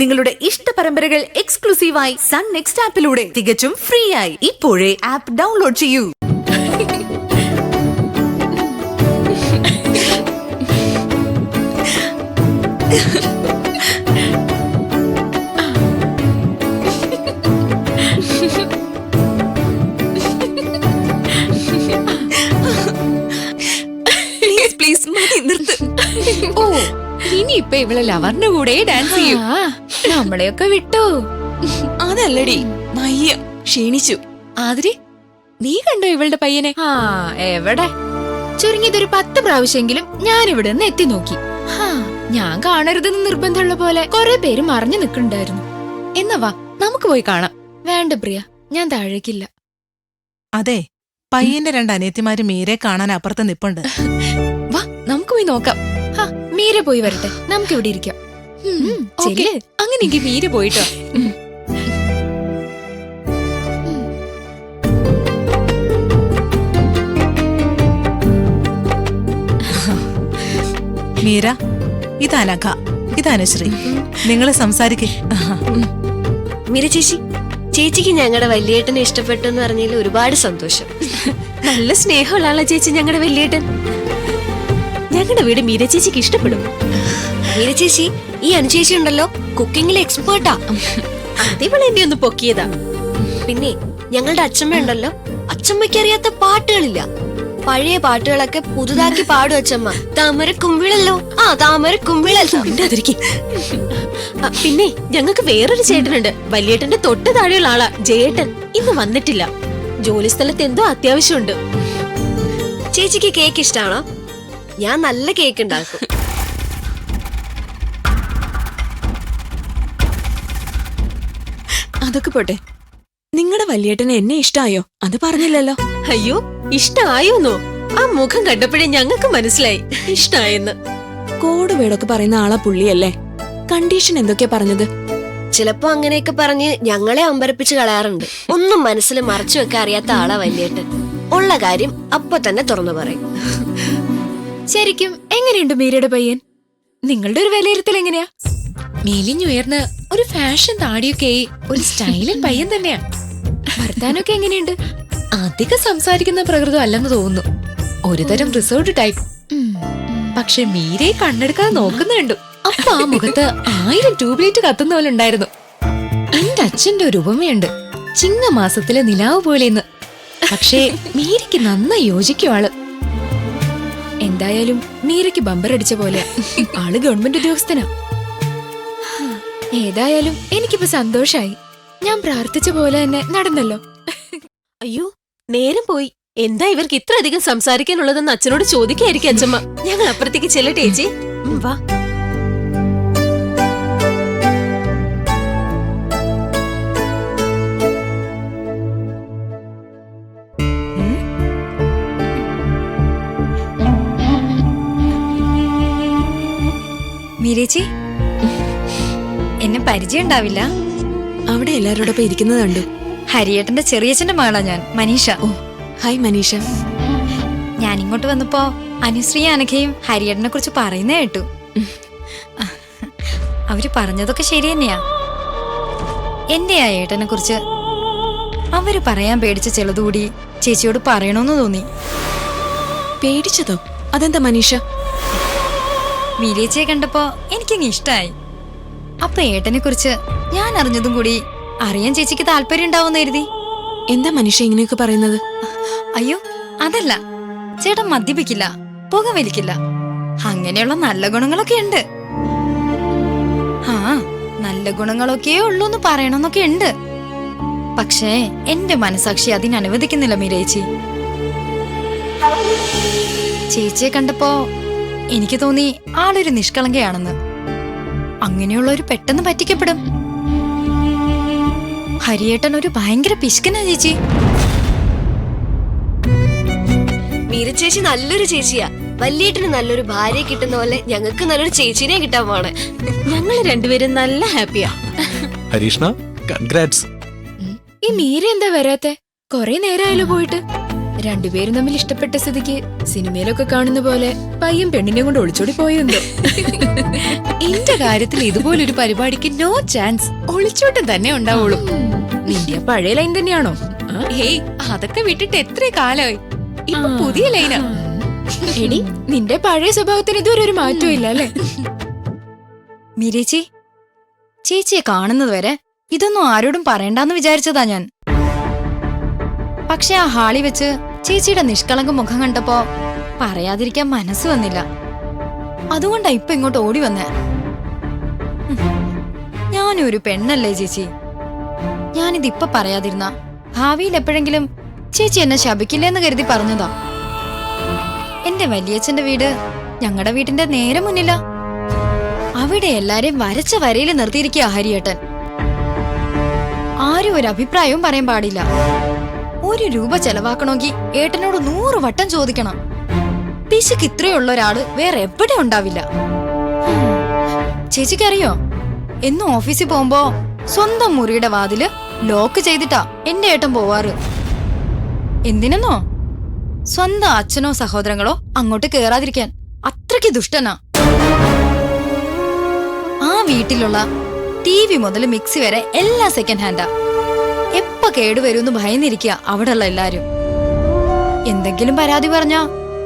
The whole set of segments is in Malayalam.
നിങ്ങളുടെ ഇഷ്ട പരമ്പരകൾ എക്സ്ക്ലൂസീവായി സൺ നെക്സ്റ്റ് ആപ്പിലൂടെ തികച്ചും ഫ്രീ ആയി ഇപ്പോഴേ ആപ്പ് ഡൗൺലോഡ് ചെയ്യൂ. പ്ലീസ് മതി നിർത്ത്. ഓ ഇനി ഇപ്പൊ ഇവളെ ലവറിന്റെ കൂടെ ഡാൻസ് ചെയ്യും. നമ്മളെയൊക്കെ വിട്ടോ. അതല്ലടി മയ്യ ക്ഷീണിച്ചു. ആതിരി നീ കണ്ടോ ഇവളുടെ പയ്യനെ? എവിടെ ചുരുങ്ങിയതൊരു 10 പ്രാവശ്യെങ്കിലും ഞാൻ ഇവിടെ നിന്ന് എത്തി നോക്കി. ഞാൻ കാണരുതെന്ന് നിർബന്ധമുള്ള പോലെ കുറെ പേര് മറിഞ്ഞു നിൽക്കണ്ടായിരുന്നു. എന്നാ വാ നമുക്ക് പോയി കാണാം. വേണ്ട പ്രിയ, ഞാൻ താഴേക്കില്ല. അതെ, പയ്യന്റെ 2 അനിയത്തിമാര് മീരെ കാണാൻ അപ്പുറത്ത് നിപ്പുണ്ട്. വാ നമുക്ക് പോയി നോക്കാം. മീര പോയി വരട്ടെ, നമുക്ക് ഇവിടെ ഇരിക്കാം. അങ്ങനെയെങ്കിൽ മീര പോയിട്ടോ. മീര, ഇതാനഖ, ഇതാനുശ്രീ. നിങ്ങള് സംസാരിക്കേ. മീര ചേച്ചി, ചേച്ചിക്ക് ഞങ്ങളുടെ വല്യേട്ടനെ ഇഷ്ടപ്പെട്ടു എന്ന് പറഞ്ഞതിൽ ഒരുപാട് സന്തോഷം. നല്ല സ്നേഹമുള്ള ആളാ ചേച്ചി ഞങ്ങളുടെ വല്യേട്ടൻ. ഞങ്ങളുടെ വീട് മീര ചേച്ചിക്ക് ഇഷ്ടപ്പെടും. മീര ചേച്ചി, ഈ അനുചേച്ചി ഉണ്ടല്ലോ കുക്കിങ്ങിൽ എക്സ്പേർട്ടാ. അതേപോലെ എന്നെ ഒന്ന് പൊക്കിയതാ. പിന്നെ ഞങ്ങളുടെ അച്ഛമ്മ ഉണ്ടല്ലോ, അച്ഛമ്മയ്ക്ക് അറിയാത്ത പാട്ടുകളില്ല. പഴയ പാട്ടുകളൊക്കെ പുതുതാക്കി പാടും അച്ഛമ്മ. താമര കുമ്പിളല്ലോ, താമര കുമ്പിളല്ലോ. പിന്നെ ഞങ്ങൾക്ക് വേറൊരു ചേട്ടനുണ്ട്, വല്യേട്ടന്റെ തൊട്ട് താഴെയുള്ള ആളാ ജയേട്ടൻ. ഇന്ന് വന്നിട്ടില്ല, ജോലി സ്ഥലത്ത് എന്തോ അത്യാവശ്യമുണ്ട്. ചേച്ചിക്ക് കേക്ക് ഇഷ്ടാണോ? ഞാൻ നല്ല കേക്ക് ഉണ്ടാക്കും. അതൊക്കെ പോട്ടെ, നിങ്ങളുടെ വല്യേട്ടന് എന്നെ ഇഷ്ടായോ? അത് പറഞ്ഞില്ലല്ലോ. അയ്യോ, ഇഷ്ടായോന്നോ? ആ മുഖം കണ്ടപ്പോഴേ ഞങ്ങൾക്ക് മനസ്സിലായി ഇഷ്ടായെന്ന്. കോഡ് വേടൊക്കെ പറയുന്ന ആളാ പുള്ളിയല്ലേ? കണ്ടീഷൻ എന്തൊക്കെയാ പറഞ്ഞത്? ചിലപ്പോ അങ്ങനെയൊക്കെ പറഞ്ഞ് ഞങ്ങളെ അമ്പരപ്പിച്ച് കളയാറുണ്ട്. ഒന്നും മനസ്സിൽ മറച്ചു വെക്കാൻ അറിയാത്ത ആളാ വല്യേട്ടൻ. ഉള്ള കാര്യം അപ്പൊ തന്നെ തുറന്നു പറയും. ശരിക്കും എങ്ങനെയുണ്ട് മീരയുടെ പയ്യൻ? നിങ്ങളുടെ ഒരു വിലയിരുത്തൽ എങ്ങനെയാ? മെലിഞ്ഞുയർന്ന് ഒരു ഫാഷൻ താടിയൊക്കെ ഒരു സ്റ്റൈലൻ പയ്യൻ തന്നെയാ. വർത്താനൊക്കെ എങ്ങനെയുണ്ട്? അധികം സംസാരിക്കുന്ന പ്രകൃതം അല്ലെന്ന് തോന്നുന്നു. ഒരുതരം റിസർവ്ഡ് ടൈപ്പ്. പക്ഷെ മീരയെ കണ്ണെടുക്കാതെ നോക്കുന്ന കണ്ടു. അപ്പൊ ആ മുഖത്ത് 1000 ട്യൂബ്ലൈറ്റ് കത്തുന്ന പോലെ ഉണ്ടായിരുന്നു. എന്റെ അച്ഛന്റെ ഒരു ഉപമയുണ്ട്, ചിങ്ങമാസത്തിലെ നിലാവ് പോലെന്ന്. പക്ഷേ മീരയ്ക്ക് നന്നായി യോജിക്കും ആള്. എന്തായാലും മീരയ്ക്ക് ബമ്പറടിച്ച പോലെ ആള് ഗവൺമെന്റ് ഉദ്യോഗസ്ഥനാ. ഏതായാലും എനിക്കിപ്പോ സന്തോഷായി. ഞാൻ പ്രാർത്ഥിച്ച പോലെ തന്നെ നടന്നല്ലോ. അയ്യോ, നേരം പോയി. എന്താ ഇവർക്ക് ഇത്ര അധികം സംസാരിക്കാനുള്ളതെന്ന് അച്ഛനോട് ചോദിക്കായിരിക്കും അച്ഛമ്മ. ഞങ്ങൾ അപ്പുറത്തേക്ക് ചെല്ലട്ടെ ചേച്ചി? വാ. മീരേച്ചി, എന്നെ പരിചയം ഉണ്ടാവില്ല. അവിടെ എല്ലാരോടൊപ്പം ഇരിക്കുന്നത് കണ്ടു. ഹരിയേട്ടന്റെ ചെറിയച്ഛന്റെ മകളാ ഞാൻ, മനീഷ. ഓ, ഹായ് മനീഷ. ഞാൻ ഇങ്ങോട്ട് വന്നപ്പോ അനുശ്രീ അനഘയും ഹരിയേട്ടനെ കുറിച്ച് പറയുന്നേ കേട്ടു. അവര് പറഞ്ഞതൊക്കെ ശരി തന്നെയാ. എന്റെ ആ ഏട്ടനെ കുറിച്ച് അവര് പറയാൻ പേടിച്ച ചിലതുകൂടി ചേച്ചിയോട് പറയണമെന്ന് തോന്നി. പേടിച്ചതോ? അതെന്താ മനീഷ? മീരേച്ചിയെ കണ്ടപ്പോ എനിക്കങ്ങ് ഇഷ്ടായി. അപ്പൊ ഏട്ടനെ കുറിച്ച് ഞാൻ അറിഞ്ഞതും കൂടി അറിയാൻ ചേച്ചിക്ക് താല്പര്യം ഉണ്ടാവുമെന്ന് കരുതി. എന്താ മനീഷ ഇങ്ങനെയൊക്കെ പറയുന്നത്? അയ്യോ അതല്ല, ചേട്ടൻ മദ്യപിക്കില്ല, പുക വലിക്കില്ല, അങ്ങനെയുള്ള നല്ല ഗുണങ്ങളൊക്കെ ഉണ്ട്. നല്ല ഗുണങ്ങളൊക്കെ ഉള്ളൂ എന്ന് പറയണമെന്നൊക്കെ ഉണ്ട്. പക്ഷേ എന്റെ മനസാക്ഷി അതിനനുവദിക്കുന്നില്ല മീരേച്ചി. ചേച്ചിയെ കണ്ടപ്പോ എനിക്ക് തോന്നി ആളൊരു നിഷ്കളങ്കയാണെന്ന്. അങ്ങനെയുള്ളവര് പെട്ടെന്ന് പറ്റിക്കപ്പെടും. ഹരിയേട്ടൻ ഒരു ഭയങ്കര പിശുക്കനാ ചേച്ചി. മീര ചേച്ചി നല്ലൊരു ചേച്ചിയാ. വല്യേട്ടന് നല്ലൊരു ഭാര്യയെ കിട്ടുന്ന പോലെ ഞങ്ങൾക്ക് നല്ലൊരു ചേച്ചിനെ കിട്ടാൻ പോണേ. ഞങ്ങൾ രണ്ടുപേരും നല്ല ഹാപ്പിയാ. ഹരീഷ്ണ, കൺഗ്രാറ്റ്സ്. ഈ മീര എന്താ വരാത്തെ? കൊറേ നേരമായല്ലോ പോയിട്ട്. രണ്ടുപേരും തമ്മിൽ ഇഷ്ടപ്പെട്ട സ്ഥിതിക്ക് സിനിമയിലൊക്കെ കാണുന്ന പോലെ പയ്യൻ പെണ്ണിനെ കൊണ്ട് ഒളിച്ചോടി പോയെന്തോ. എന്റെ കാര്യത്തിൽ ഇതുപോലൊരു പരിപാടിക്ക് നോ ചാൻസ്. ഒളിച്ചോട്ടം തന്നെ ഉണ്ടാവുള്ളൂ. നിന്റെ ആ പഴയ ലൈൻ തന്നെയാണോ? ഹേയ്, അതൊക്കെ വിട്ടിട്ട് എത്ര കാലമായി. ഇപ്പൊ പുതിയ ലൈനാ. എടി, നിന്റെ പഴയ സ്വഭാവത്തിന് ഇതുവരെ ഒരു മാറ്റവും ഇല്ല അല്ലേ? മീരേച്ചി, ചേച്ചിയെ കാണുന്നത് വരെ ഇതൊന്നും ആരോടും പറയണ്ടെന്ന് വിചാരിച്ചതാ ഞാൻ. പക്ഷെ ആ ഹാളി വെച്ച് ചേച്ചിയുടെ നിഷ്കളങ്ക മുഖം കണ്ടപ്പോ പറയാതിരിക്കാൻ മനസ്സ് വന്നില്ല. അതുകൊണ്ടാ ഇപ്പൊ ഇങ്ങോട്ട് ഓടി വന്നേ. ഞാനൊരു പെണ്ണല്ലേ ചേച്ചി. ഞാനിതിപ്പൊ പറയാതിരുന്ന ഭാവിയിൽ എപ്പോഴെങ്കിലും ചേച്ചി എന്നെ ശപിക്കില്ലെന്ന് കരുതി പറഞ്ഞതാ. എന്റെ വലിയച്ഛന്റെ വീട് ഞങ്ങളുടെ വീടിന്റെ നേരെ മുന്നിലാ. അവിടെ എല്ലാരെയും വരച്ച വരയിൽ നിർത്തിയിരിക്കുക ഹരിയേട്ടൻ. ആരും ഒരു അഭിപ്രായവും പറയാൻ പാടില്ല. 1 രൂപ ചെലവാക്കണമെങ്കിൽ ഏട്ടനോട് 100 വട്ടം ചോദിക്കണം. പിശുക്ക് ഇത്രയുള്ള ഒരാള് വേറെ എവിടെ ഉണ്ടാവില്ല. ചേച്ചിക്കറിയോ, എന്നും ഓഫീസിൽ പോകുമ്പോ സ്വന്തം മുറിയുടെ വാതില് ലോക്ക് ചെയ്തിട്ടാ എന്റെ ഏട്ടൻ പോവാറ്. എന്തിനെന്നോ, സ്വന്തം അച്ഛനോ സഹോദരങ്ങളോ അങ്ങോട്ട് കേറാതിരിക്കാൻ. അത്രയ്ക്ക് ദുഷ്ടനാ. ആ വീട്ടിലുള്ള TV മുതൽ മിക്സി വരെ എല്ലാം സെക്കൻഡ് ഹാൻഡാ. എപ്പ കേടുവരുമെന്ന് ഭയന്നിരിക്കുക അവിടെയുള്ള എല്ലാരും. എന്തെങ്കിലും പരാതി പറഞ്ഞാ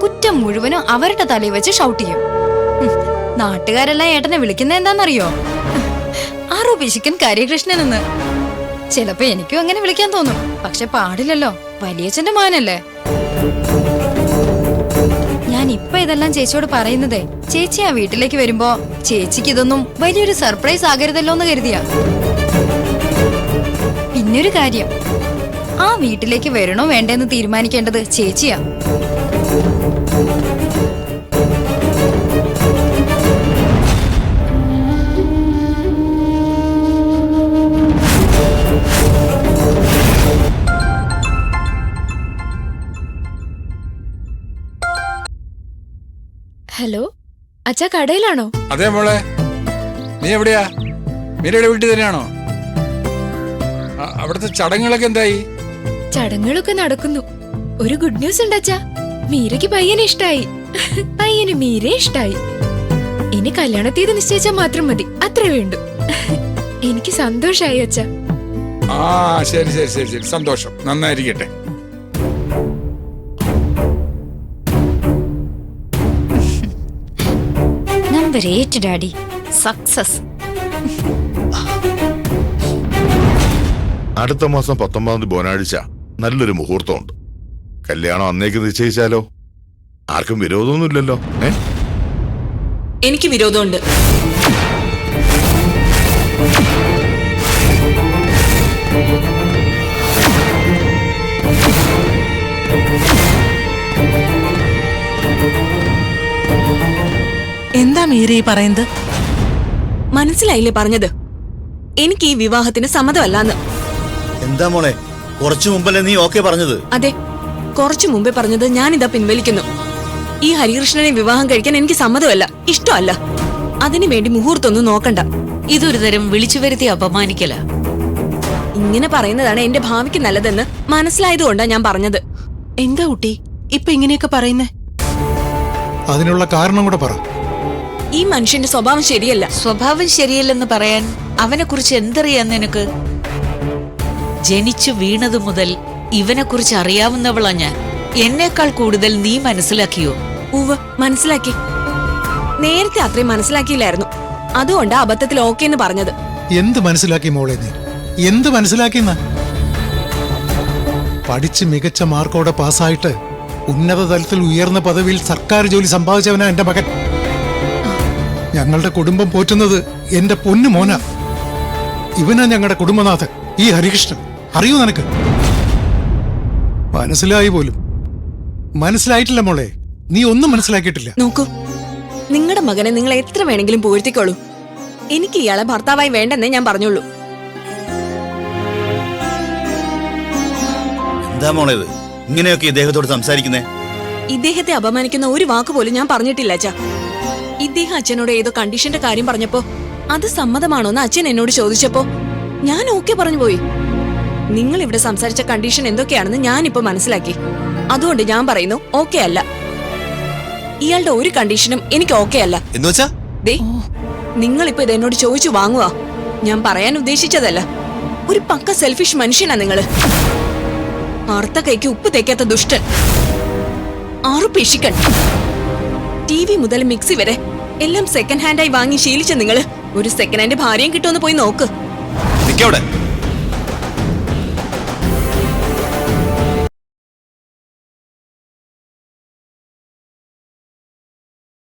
കുറ്റം മുഴുവനും അവരുടെ തലയിൽ വെച്ച് ഷൗട്ട് ചെയ്യും. നാട്ടുകാരെല്ലാം ഏട്ടനെ വിളിക്കുന്ന എന്താന്നറിയോ? ആറു പിശുക്കൻ കാര്യകൃഷ്ണൻ എന്ന്. ചിലപ്പോ എനിക്കും അങ്ങനെ വിളിക്കാൻ തോന്നും. പക്ഷെ പാടില്ലല്ലോ, വലിയച്ഛന്റെ മാനല്ലേ. ഞാൻ ഇപ്പൊ ഇതെല്ലാം ചേച്ചിയോട് പറയുന്നതേ ചേച്ചി ആ വീട്ടിലേക്ക് വരുമ്പോ ചേച്ചിക്ക് ഇതൊന്നും വലിയൊരു സർപ്രൈസ് ആകരുതല്ലോ എന്ന് കരുതിയാ. പിന്നൊരു കാര്യം, ആ വീട്ടിലേക്ക് വരണോ വേണ്ടെന്ന് തീരുമാനിക്കേണ്ടത് ചേച്ചിയാ. ഹലോ, അച്ഛാ കടയിലാണോ? അതെ മോളെ, നീ എവിടെയാ? മീരയുടെ വീട്ടിൽ തന്നെയാണോ? അവിടുത്തെ ചടങ്ങുകളൊക്കെ എന്തായി? ചടങ്ങുകളൊക്കെ നടക്കുന്നു. ഒരു ഗുഡ് ന്യൂസ് ഉണ്ട് അച്ഛാ. മീരയ്ക്ക് പയ്യനെ ഇഷ്ടായി. പയ്യന് മീരെ ഇഷ്ടായി. ഇനി കല്യാണ തീയതി നിശ്ചയിച്ചാൽ മാത്രം മതി, അത്രേ വേണ്ടു. എനിക്ക് സന്തോഷായി അച്ഛാ. ആ ശരി ശരി ശരി ശരി, സന്തോഷം, നന്നായിരിക്കട്ടെ. Number 8 daddy, success. അടുത്ത മാസം 19 ബുധനാഴ്ച നല്ലൊരു മുഹൂർത്തമുണ്ട്. കല്യാണം അന്നേക്ക് നിശ്ചയിച്ചാലോ? ആർക്കും വിരോധമൊന്നുമില്ലല്ലോ? എനിക്ക് വിരോധമുണ്ട്. എന്താ മീര ഈ പറയുന്നത്? മനസ്സിലായില്ലേ പറഞ്ഞത്? എനിക്ക് ഈ വിവാഹത്തിന് സമ്മതമല്ലാന്ന്. എന്താ മോളെ, കുറച്ചു മുമ്പല്ലേ നീ ഓക്കെ പറഞ്ഞത്? അതെ, കുറച്ചു മുമ്പേ പറഞ്ഞത് ഞാനിതാ പിൻവലിക്കുന്നു. ഈ ഹരികൃഷ്ണനെ വിവാഹം കഴിക്കാൻ എനിക്ക് സമ്മതമല്ല, ഇഷ്ടമല്ല. അതിനു വേണ്ടി മുഹൂർത്തൊന്നും നോക്കണ്ട. ഇതൊരു തരം വിളിച്ചു വരുത്തി അപമാനിക്കല. ഇങ്ങനെ പറയുന്നതാണ് എന്റെ ഭാവിക്ക് നല്ലതെന്ന് മനസ്സിലായതുകൊണ്ടാ ഞാൻ പറഞ്ഞത്. എന്താ കുട്ടി ഇപ്പൊ ഇങ്ങനെയൊക്കെ പറയുന്നേ? അതിനുള്ള കാരണം കൂടെ പറ. ഈ മനുഷ്യന്റെ സ്വഭാവം ശരിയല്ല. സ്വഭാവം ശരിയല്ലെന്ന് പറയാൻ അവനെ കുറിച്ച് എന്തറിയാൻ നിനക്ക്? ജനിച്ചു വീണതു മുതൽ ഇവനെ കുറിച്ച് അറിയാവുന്നവളാ ഞാൻ. എന്നേക്കാൾ കൂടുതൽ നീ മനസ്സിലാക്കിയോ? ഉവ്വ്, മനസ്സിലാക്കി. നേരത്തെ അത്രയും മനസ്സിലാക്കിയില്ലായിരുന്നു. അതുകൊണ്ടാ അബദ്ധത്തിൽ ഓക്കെ എന്ന് പറഞ്ഞത്. എന്ത് മനസ്സിലാക്കി മോളെ നീ? എന്ത് മനസ്സിലാക്കിയെന്ന? പഠിച്ച് മികച്ച മാർക്കോടെ പാസ്സായിട്ട് ഉന്നത തലത്തിൽ ഉയർന്ന പദവിയിൽ സർക്കാർ ജോലി സമ്പാദിച്ചവനാ എന്റെ മകൻ. ഞങ്ങളുടെ കുടുംബം പോറ്റുന്നത് എന്റെ പൊന്നു മോനാ. ഇവനാ ഞങ്ങളുടെ കുടുംബനാഥൻ, ഈ ഹരികൃഷ്ണൻ. അറിയൂ നിനക്ക്? മനസ്സിലായി പോലും? മനസ്സിലായിട്ടില്ല മോളെ, നീ ഒന്നും മനസ്സിലാക്കിയിട്ടില്ല. നോക്കൂ, നിങ്ങളുടെ മകനെ നിങ്ങൾ എത്ര വേണമെങ്കിലും പുകഴ്ത്തിക്കോളൂ. എനിക്ക് ഇയാളെ ഭർത്താവായി വേണ്ടെന്നേ ഞാൻ പറഞ്ഞുള്ളൂ. എന്താ മോളെ ഇത് ഇങ്ങനെയൊക്കെ ഇദ്ദേഹത്തോട് സംസാരിക്കുന്നേ? ഇദ്ദേഹത്തെ അപമാനിക്കുന്ന ഒരു വാക്ക് പോലും ഞാൻ പറഞ്ഞിട്ടില്ല അച്ഛാ. ഇദ്ദേഹം അച്ഛനോട് ഏതോ കണ്ടീഷന്റെ കാര്യം പറഞ്ഞപ്പോ അത് സമ്മതമാണോന്ന് അച്ഛൻ എന്നോട് ചോദിച്ചപ്പോ ഞാൻ ഓക്കെ പറഞ്ഞു പോയി. നിങ്ങൾ ഇവിടെ സംസാരിച്ച കണ്ടീഷൻ എന്തൊക്കെയാണെന്ന് ഞാനിപ്പോ മനസ്സിലാക്കി. അതുകൊണ്ട് ഞാൻ പറയുന്നു ഓക്കെ അല്ല. ഇയാളുടെ ഒരു കണ്ടീഷനും എനിക്ക് ഓക്കെ അല്ല. എന്നുവെച്ചാ ദേ, നിങ്ങളിപ്പോ ഇത് എന്നോട് ചോദിച്ചു വാങ്ങുക. ഞാൻ പറയാൻ ഉദ്ദേശിച്ചതല്ല. ഒരു പക്ക സെൽഫിഷ് മനുഷ്യനാ നിങ്ങള്. ആർത്ത കൈക്ക് ഉപ്പ് തേക്കാത്ത ദുഷ്ടൻ, ആറു പിശിക്കൻ. TV മുതൽ മിക്സി വരെ എല്ലാം സെക്കൻഡ് ഹാൻഡായി വാങ്ങി ശീലിച്ച നിങ്ങള് ഒരു സെക്കൻഡ് ഹാൻഡ് ഭാര്യയും കിട്ടുമെന്ന് പോയി നോക്ക്. നിക്കവിടെ.